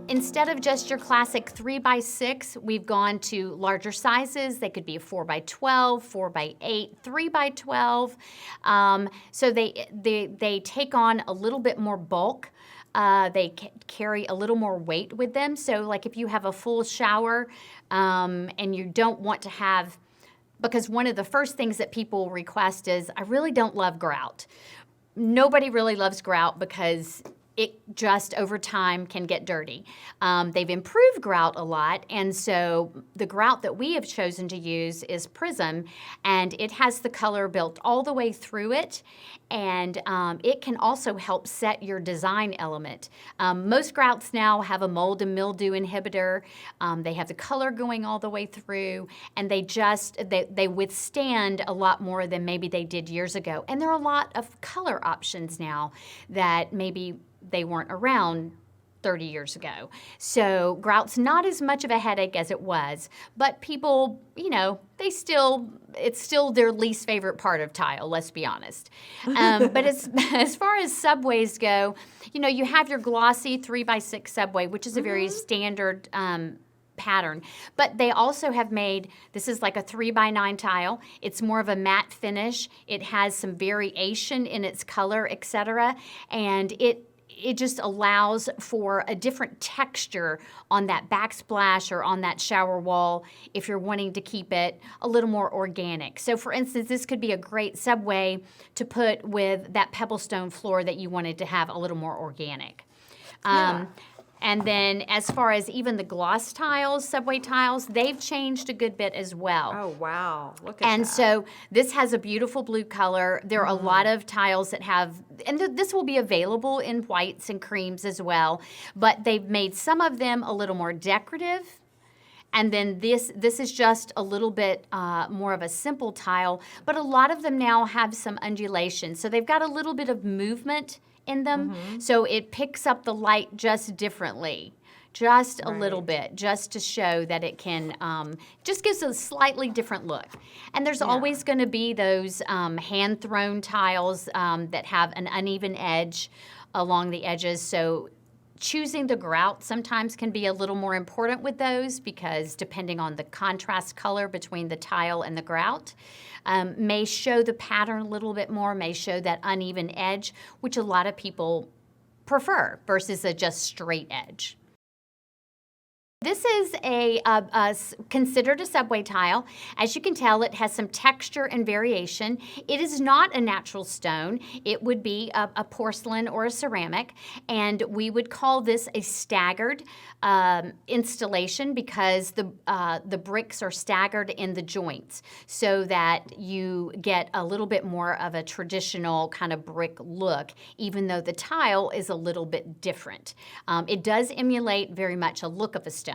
Instead of just your classic 3x6, we've gone to larger sizes. They could be a 4x12, 4x8, 3x12. So they take on a little bit more bulk. They carry a little more weight with them. So like if you have a full shower and you don't want to have, because one of the first things that people request is, I really don't love grout. Nobody really loves grout because it just over time can get dirty. They've improved grout a lot, and so the grout that we have chosen to use is Prism, and it has the color built all the way through it, and it can also help set your design element. Most grouts now have a mold and mildew inhibitor. They have the color going all the way through, and they withstand a lot more than maybe they did years ago. And there are a lot of color options now that maybe they weren't around 30 years ago. So grout's not as much of a headache as it was, but people, it's still their least favorite part of tile, let's be honest. But as far as subways go, you have your glossy 3x6 subway, which is a very standard pattern, but they also have made, this is like a 3x9 tile. It's more of a matte finish. It has some variation in its color, etc. And it just allows for a different texture on that backsplash or on that shower wall if you're wanting to keep it a little more organic. So for instance, this could be a great subway to put with that pebblestone floor that you wanted to have a little more organic. And then as far as even the gloss tiles, subway tiles, they've changed a good bit as well. Oh, wow. Look at that. And so this has a beautiful blue color. There are a lot of tiles that have, and this will be available in whites and creams as well, but they've made some of them a little more decorative. And then this is just a little bit more of a simple tile, but a lot of them now have some undulation. So they've got a little bit of movement in them, so it picks up the light just differently, just a little bit, just to show that it can, just gives a slightly different look. And there's always going to be those hand-thrown tiles that have an uneven edge along the edges, so choosing the grout sometimes can be a little more important with those because depending on the contrast color between the tile and the grout, may show the pattern a little bit more, may show that uneven edge, which a lot of people prefer versus a just straight edge. This is considered a subway tile. As you can tell, it has some texture and variation. It is not a natural stone. It would be a porcelain or a ceramic, and we would call this a staggered installation because the bricks are staggered in the joints so that you get a little bit more of a traditional kind of brick look, even though the tile is a little bit different. It does emulate very much a look of a stone.